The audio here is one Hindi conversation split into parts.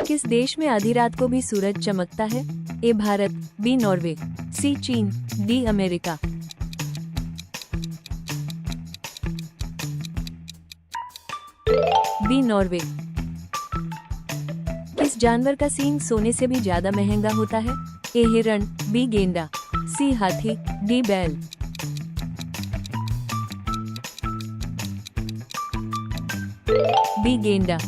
किस देश में आधी रात को भी सूरज चमकता है? ए भारत, बी नॉर्वे, सी चीन, डी अमेरिका। B Norway. किस जानवर का सींग सोने से भी ज्यादा महंगा होता है? ए हिरण, बी गेंडा, सी हाथी, डी बैल। बी गेंडा।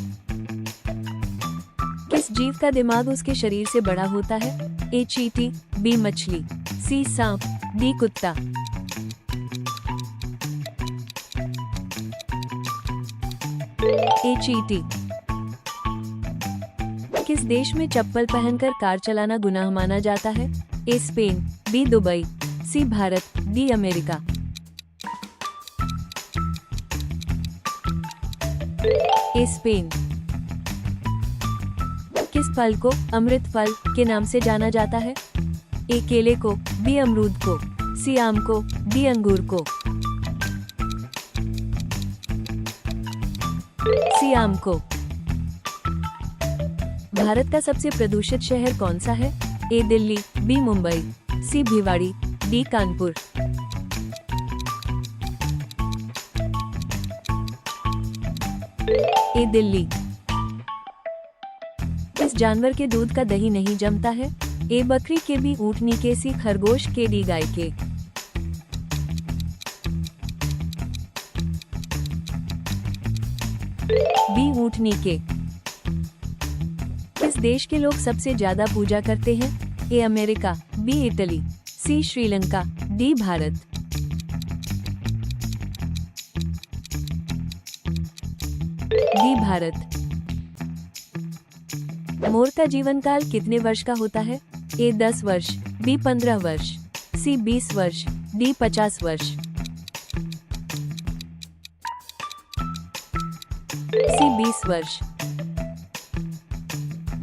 किस जीव का दिमाग उसके शरीर से बड़ा होता है? ए चींटी, बी मछली, सी सांप, डी कुत्ता। ए चींटी। किस देश में चप्पल पहनकर कार चलाना गुनाह माना जाता है? A Spain, B Dubai, C Bharat, D America. A Spain. किस फल को अमृत फल के नाम से जाना जाता है? ए केले को, बी अमरूद को, सी आम को, डी अंगूर को। सी आम को। भारत का सबसे प्रदूषित शहर कौन सा है? ए दिल्ली, बी मुंबई, सी भिवाड़ी, डी कानपुर। ए दिल्ली। किस जानवर के दूध का दही नहीं जमता है? ए बकरी के, बी ऊँटनी के, सी खरगोश के, डी गाय के। बी ऊँटनी के। किस देश के लोग सबसे ज्यादा पूजा करते हैं? A America, B Italy, C Sri Lanka, D Bharat. D Bharat. मोर का जीवन काल कितने वर्ष का होता है? ए 10 वर्ष, बी 15 वर्ष, सी 20 वर्ष, डी 50 वर्ष। सी 20 वर्ष।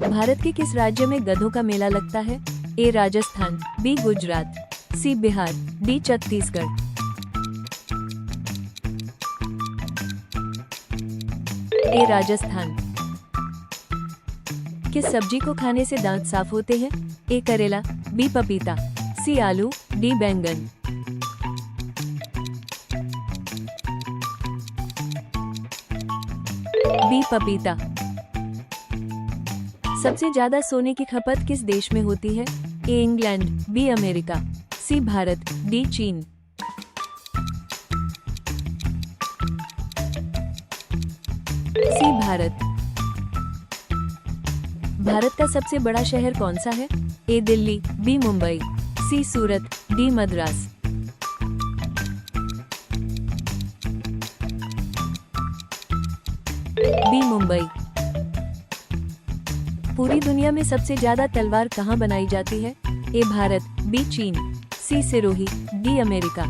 भारत के किस राज्य में गधों का मेला लगता है? ए राजस्थान, बी गुजरात, सी बिहार, डी छत्तीसगढ़। ए राजस्थान। किस सब्जी को खाने से दांत साफ होते हैं? ए करेला, बी पपीता, सी आलू, डी बैंगन। बी पपीता। सबसे ज्यादा सोने की खपत किस देश में होती है? A England, B America, C Bharat, D चीन। सी भारत। भारत का सबसे बड़ा शहर कौन सा है? ए दिल्ली, बी मुंबई, सी सूरत, डी मद्रास। बी मुंबई। पूरी दुनिया में सबसे ज्यादा तलवार कहाँ बनाई जाती है? ए भारत, बी चीन, सी सिरोही, डी अमेरिका।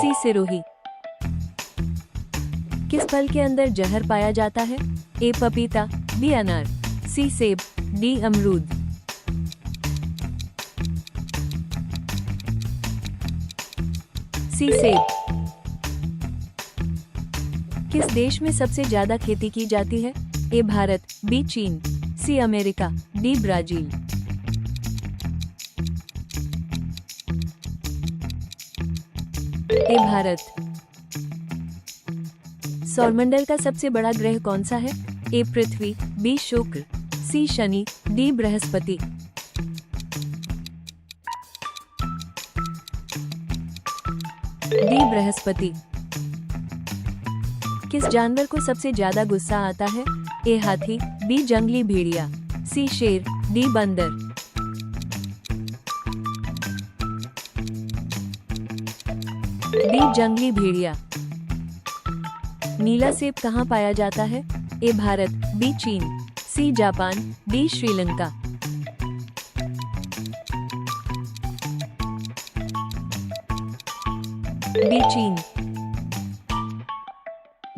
सी सिरोही। किस फल के अंदर जहर पाया जाता है? ए पपीता, बी अनार, सी सेब, डी अमरूद। सी सेब। किस देश में सबसे ज्यादा खेती की जाती है? ए भारत, बी चीन, सी अमेरिका, डी ब्राजील। ए भारत। सौरमंडल का सबसे बड़ा ग्रह कौन सा है? ए पृथ्वी, बी शुक्र, सी शनि, डी बृहस्पति। डी बृहस्पति। किस जानवर को सबसे ज्यादा गुस्सा आता है? ए हाथी, बी जंगली भेड़िया, सी शेर, डी बंदर। डी जंगली भेड़िया। नीला सेब कहाँ पाया जाता है? ए भारत, बी चीन, C Japan, D Sri Lanka. D चीन।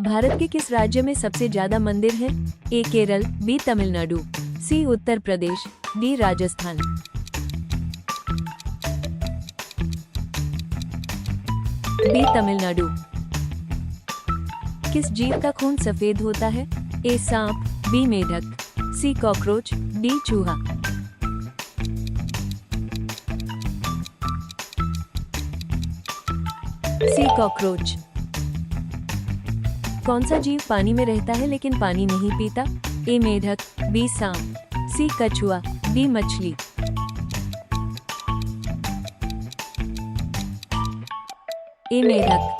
भारत के किस राज्य में सबसे ज्यादा मंदिर हैं? ए केरल, बी तमिलनाडु, सी उत्तर प्रदेश, डी राजस्थान। बी तमिलनाडु। किस जीव का खून सफेद होता है? ए सांप, बी मेढक, सी कॉकरोच, डी चूहा। सी कॉकरोच। कौन सा जीव पानी में रहता है लेकिन पानी नहीं पीता? ए मेढक, बी सांप, सी कछुआ, डी मछली। ए मेढक।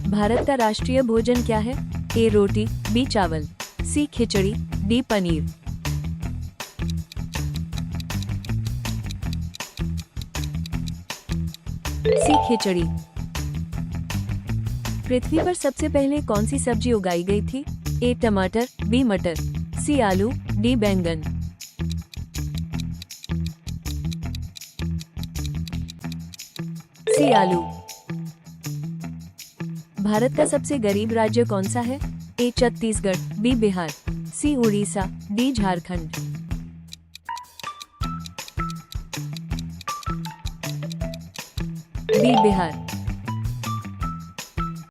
भारत का राष्ट्रीय भोजन क्या है? ए रोटी, बी चावल, सी खिचड़ी, डी पनीर। सी खिचड़ी। पृथ्वी पर सबसे पहले कौन सी सब्जी उगाई गई थी? ए टमाटर, बी मटर, सी आलू, डी बैंगन। सी आलू। भारत का सबसे गरीब राज्य कौन सा है? ए छत्तीसगढ़, बी बिहार, सी उड़ीसा, डी झारखंड। बी बिहार।